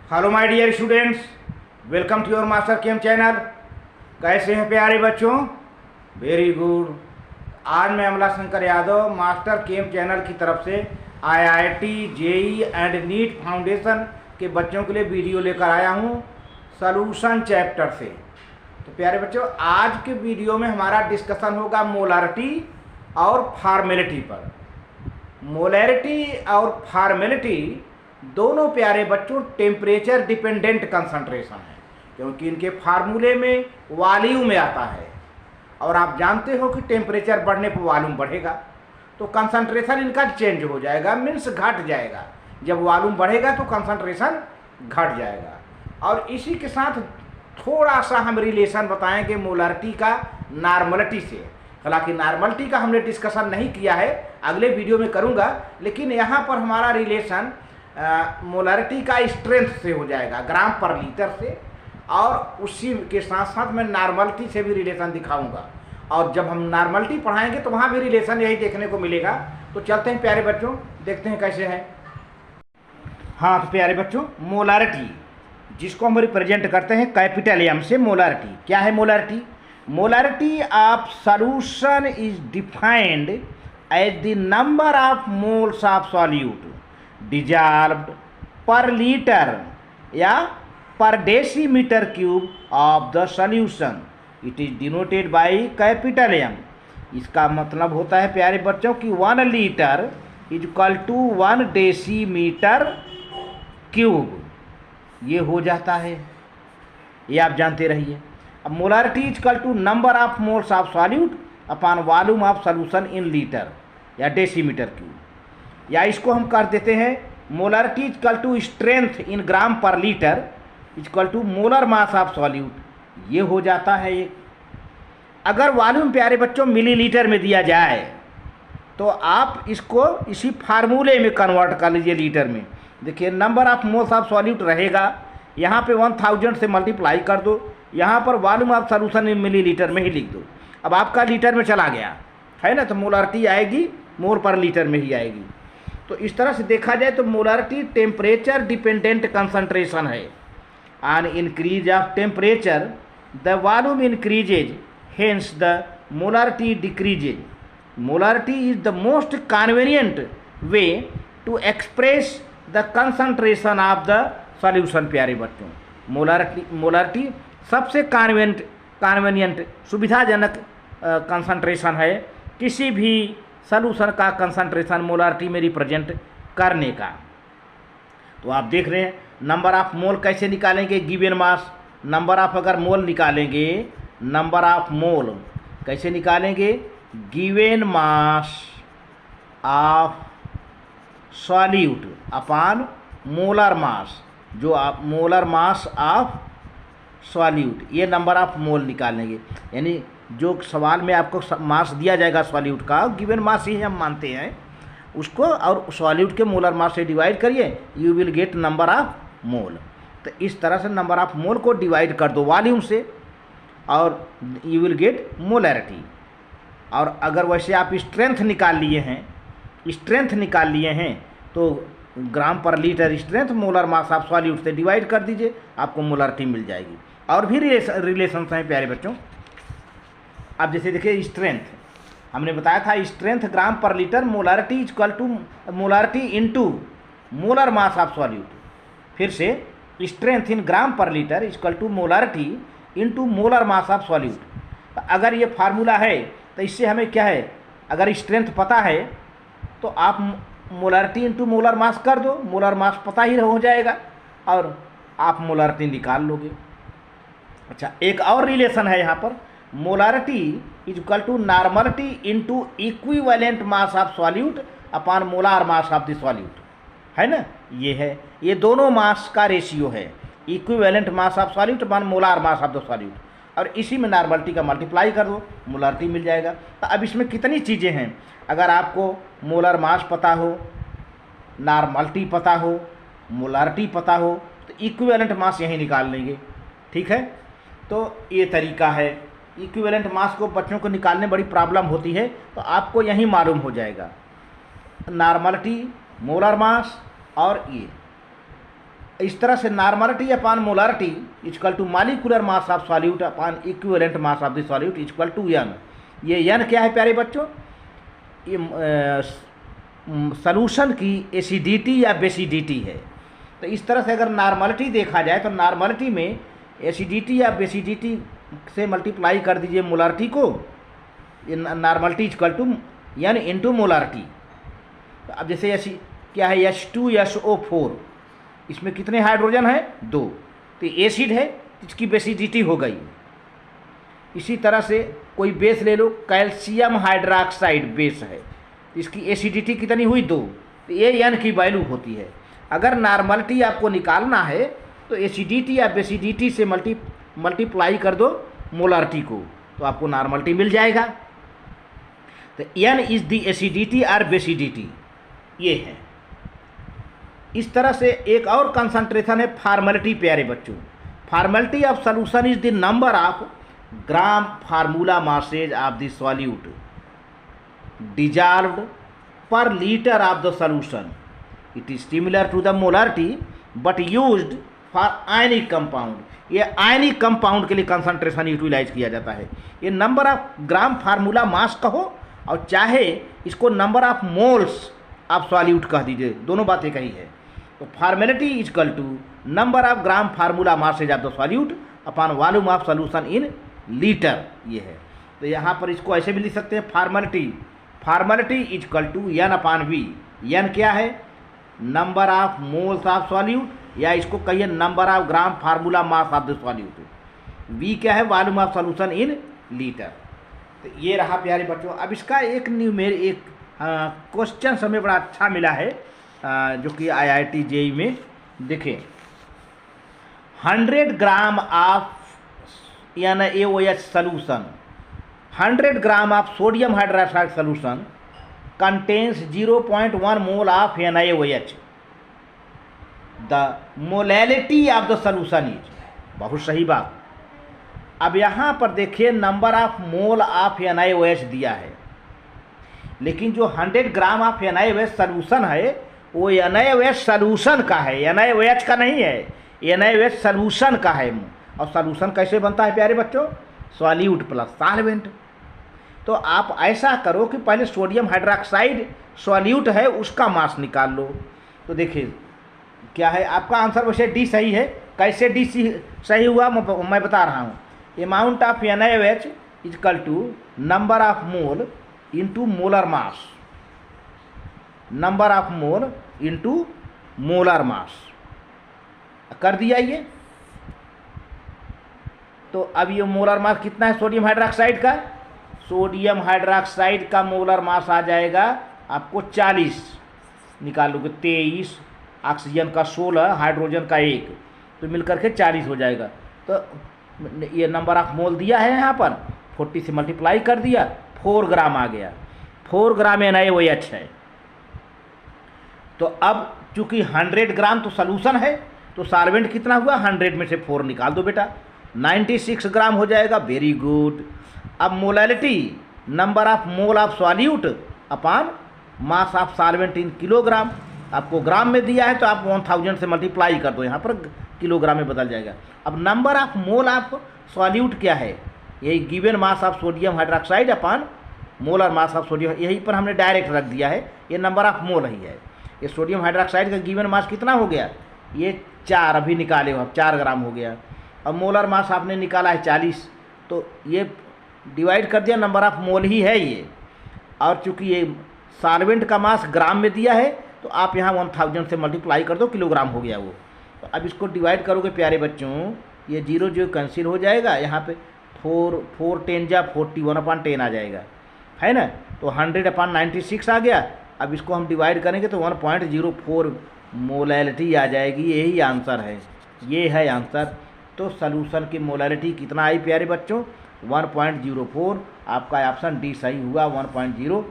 Hello my dear students, welcome to your master chem channel. कैसे हैं प्यारे बच्चों? Very good. आज मैं Amla Shankar Yadav master chem channel की तरफ से IIT, JEE and NEET foundation के बच्चों के लिए वीडियो लेकर आया हूं सॉल्यूशन चैप्टर से। तो प्यारे बच्चों, आज के वीडियो में हमारा डिस्कशन होगा मोलारिटी और फॉर्मेलिटी पर। मोलारिटी और फॉर्मेलिटी दोनों प्यारे बच्चों टेम्परेचर डिपेंडेंट कंसंट्रेशन है, क्योंकि इनके फार्मूले में वॉल्यूम में आता है और आप जानते हो कि टेम्परेचर बढ़ने पर वॉल्यूम बढ़ेगा, तो कंसंट्रेशन इनका चेंज हो जाएगा, मीन्स घट जाएगा। जब वॉल्यूम बढ़ेगा तो कंसंट्रेशन घट जाएगा। और इसी के साथ थोड़ा सा हम रिलेशन बताएंगे मोलारिटी का नॉर्मलिटी से। हालांकि नॉर्मलिटी का हमने डिस्कशन नहीं किया है, अगले वीडियो में करूंगा, लेकिन यहाँ पर हमारा रिलेशन मोलारिटी का स्ट्रेंथ से हो जाएगा, ग्राम पर लीटर से, और उसी के साथ साथ मैं नॉर्मलिटी से भी रिलेशन दिखाऊंगा। और जब हम नॉर्मलिटी पढ़ाएंगे तो वहाँ भी रिलेशन यही देखने को मिलेगा। तो चलते हैं प्यारे बच्चों, देखते हैं कैसे है। हाँ तो प्यारे बच्चों, मोलारिटी जिसको हम रिप्रेजेंट करते हैं कैपिटल एम से। मोलारिटी क्या है? Molarity molarity of solution is defined as the number of moles of solute dissolved per liter या per decimeter cube of the solution. It is denoted by capital M. इसका मतलब होता है प्यारे बच्चों कि 1 litre is equal to 1 decimetre cube, ये हो जाता है, ये आप जानते रहिए। अब molarity is equal to number of moles of solute upon volume of solution in litre या डेसीमीटर क्यूब, या इसको हम कर देते हैं molarity equal to strength in gram per litre equal to molar mass of solute, ये हो जाता है ये। अगर वॉल्यूम प्यारे बच्चों मिलीलीटर में दिया जाए तो आप इसको इसी फार्मूले में कन्वर्ट कर लीजिए लीटर में। देखिए number of moles of solute रहेगा, यहाँ पे 1000 से मल्टीप्लाई कर दो, यहाँ पर volume of solution in millilitre में ही लिख दो। अब आपका लीटर में चला गया है ना, तो मोलारिटी आएगी मोल पर लीटर में ही आएगी। तो इस तरह से देखा जाए तो मोलारिटी टेम्परेचर डिपेंडेंट कंसंट्रेशन है। On increase of temperature the volume increases, hence the molarity decreases. Molarity is the most convenient way to express the concentration of the solution. प्यारे बच्चों, मोलारिटी सबसे कन्वीनियंट सुविधाजनक कंसंट्रेशन है किसी भी solution का concentration molarity में रिप्रेजेंट करने का। तो आप देख रहे हैं नंबर ऑफ मोल कैसे निकालेंगे, गिवन मास। नंबर ऑफ अगर मोल निकालेंगे, नंबर ऑफ मोल कैसे निकालेंगे, given mass of solute upon molar mass, जो आप मोलर मास ऑफ सॉल्यूट, ये नंबर ऑफ मोल निकालेंगे। यानी जो सवाल में आपको मास दिया जाएगा सॉल्यूट का, गिवन मास ही हम मानते हैं उसको, और सॉल्यूट के मोलर मास से डिवाइड करिए, you will get number of मोल। तो इस तरह से नंबर ऑफ मोल को डिवाइड कर दो वॉल्यूम से और यू विल गेट मोलारिटी। और अगर वैसे आप स्ट्रेंथ निकाल लिए हैं तो ग्राम per litre strength molar mass of solute से डिवाइड कर दीजिए, आपको मोलारिटी मिल जाएगी। और भी रिलेशंस हैं प्यारे बच्चों। अब जैसे देखिए स्ट्रेंथ हमने बताया था, strength gram per litre, molarity equal to molarity into molar mass of solute. फिर से strength in gram per litre equal to molarity into molar mass of solute. अगर ये फार्मूला है तो इससे हमें क्या है, अगर स्ट्रेंथ पता है तो आप मोलारिटी इनटू मोलर मास कर दो, मोलर मास पता ही हो जाएगा और आप मोलारिटी निकाल लोगे। अच्छा, एक और रिलेशन है यहाँ पर, molarity is equal to normality into equivalent mass of solute upon molar mass of the solute, है ना। ये है, ये दोनों मास का रेशियो है, equivalent mass of solute upon molar mass of the solute, और इसी में नॉर्मलिटी का मल्टीप्लाई कर दो, मोलारिटी मिल जाएगा। तो अब इसमें कितनी चीज़ें हैं, अगर आपको मोलर मास पता हो, नॉर्मलिटी पता हो, मोलारिटी पता हो, तो इक्विवेलेंट मास यहीं निकाल लेंगे। ठीक है, तो ये तरीका है। इक्विवेलेंट मास को बच्चों को निकालने में बड़ी प्रॉब्लम होती है, तो आपको यहीं मालूम हो जाएगा नॉर्मलिटी, मोलर मास और ये इस तरह से normality upon molarity equal to molecular mass of solute upon equivalent mass of the solute equal to n। ये n क्या है प्यारे बच्चों? ये सॉल्यूशन की एसिडिटी या बेसिडिटी है। तो इस तरह से अगर नॉर्मलिटी देखा जाए तो नॉर्मलिटी में एसिडिटी या बेसिडिटी से मल्टीप्लाई कर दीजिए मोलारिटी को, normality equal to n into molarity. तो अब जैसे क्या है H2SO4, इसमें कितने हाइड्रोजन है? 2। तो एसिड है, इसकी बेसिडिटी हो गई। इसी तरह से कोई बेस ले लो, कैल्शियम हाइड्रोक्साइड बेस है, इसकी एसिडिटी कितनी हुई? 2। तो ये n की वैल्यू होती है। अगर नॉर्मलिटी आपको निकालना है तो एसिडिटी या बेसिडिटी से मल्टीप्लाई कर दो मोलारिटी को, तो आपको नॉर्मलिटी मिल जाएगा। तो n इज द एसिडिटी और बेसिडिटी, ये है। इस तरह से एक और कंसंट्रेशन है फॉर्मेलिटी प्यारे बच्चों। Formality of solution is the number of gram formula masses of the solute dissolved per liter of the solution. It is similar to the molarity but used for ionic compound. ये ionic compound के लिए concentration utilise किया जाता है। ये number of gram formula mass कहो और चाहे इसको number of moles of solute कह दीजिए, दोनों बातें कही है। तो formality equal to number of gram formula masses of the solute upon volume of solution in litre, ये है। तो यहाँ पर इसको ऐसे भी लिख सकते हैं, formality equal to n upon v। n क्या है? Number of moles of solute, या इसको कहिए number of gram formula mass of the solute. v क्या है? Volume of solution in litre. तो ये रहा प्यारे बच्चों। अब इसका एक क्वेश्चन हमें बड़ा अच्छा मिला है, जो कि IIT JEE में। देखिए 100 gram of NaOH solution, 100 gram of sodium hydroxide solution contains 0.1 mole of NaOH। The molality of the solution is, बहुत सही बात। अब यहाँ पर देखिए number of mole of NaOH दिया है, लेकिन जो 100 ग्राम ऑफ NaOH सॉल्यूशन है वो NaOH सॉल्यूशन का है, NaOH का नहीं है, NaOH सॉल्यूशन का है। और सॉल्यूशन कैसे बनता है प्यारे बच्चों? Solute plus solvent. तो आप ऐसा करो कि पहले सोडियम हाइड्रोक्साइड सॉल्यूट है उसका मास निकाल लो। तो देखिए क्या है आपका आंसर, वैसे डी सही है। कैसे डी सही हुआ मैं बता रहा हूँ। Amount of NaOH equal to number of mole into molar mass, number of mole into molar mass कर दिया ये। तो अब ये मोलर मास कितना है सोडियम हाइड्रोक्साइड का? सोडियम हाइड्रोक्साइड का मोलर मास आ जाएगा आपको 40, निकालोगे 23, ऑक्सीजन का 16, हाइड्रोजन का 1, तो मिलकर के 40 हो जाएगा। तो ये नंबर ऑफ मोल दिया है यहाँ पर, 40 से मल्टीप्लाई कर दिया, 4 ग्राम आ गया। 4 ग्राम NaOH है। तो अब चूंकि 100 ग्राम तो सॉल्यूशन है, तो सॉल्वेंट कितना हुआ? 100 में से 4 निकाल दो बेटा, 96 ग्राम हो जाएगा। Very good. अब molality number of mole of solute upon mass of solvent in kilogram, आपको ग्राम में दिया है तो आप 1000 से मल्टीप्लाई कर दो, यहाँ पर किलोग्राम में बदल जाएगा। अब number of mole of solute क्या है? यही given mass of sodium hydroxide upon molar mass of sodium, यहीं पर हमने डायरेक्ट रख दिया है। ये नंबर ऑफ मोल ही है। ये सोडियम हाइड्रोक्साइड का गिवन मास कितना हो गया? ये 4 अभी निकाले हो, अब 4 ग्राम हो गया। अब मोलर मास आपने निकाला है 40, तो ये डिवाइड कर दिया, नंबर ऑफ मोल ही है ये। और चूंकि ये सॉल्वेंट का मास ग्राम में दिया है तो आप यहाँ 1000 से मल्टीप्लाई कर दो, किलोग्राम हो गया वो। तो अब इसको डिवाइड करोगे प्यारे बच्चों, ये 0 जो कैंसिल हो जाएगा, यहाँ पे 4 10 जा 41/10 आ जाएगा, है ना। तो 100/96 आ गया। अब इसको हम डिवाइड करेंगे तो 1.04 मोलैलिटी आ जाएगी। यही आंसर है, ये है आंसर। तो सॉल्यूशन की मोलैलिटी कितना आई प्यारे बच्चों? 1.04। आपका ऑप्शन डी सही हुआ, 1.04।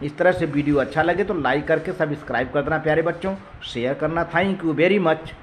इस तरह से वीडियो अच्छा लगे तो लाइक करके सब्सक्राइब कर देना प्यारे बच्चों, शेयर करना। Thank you very much.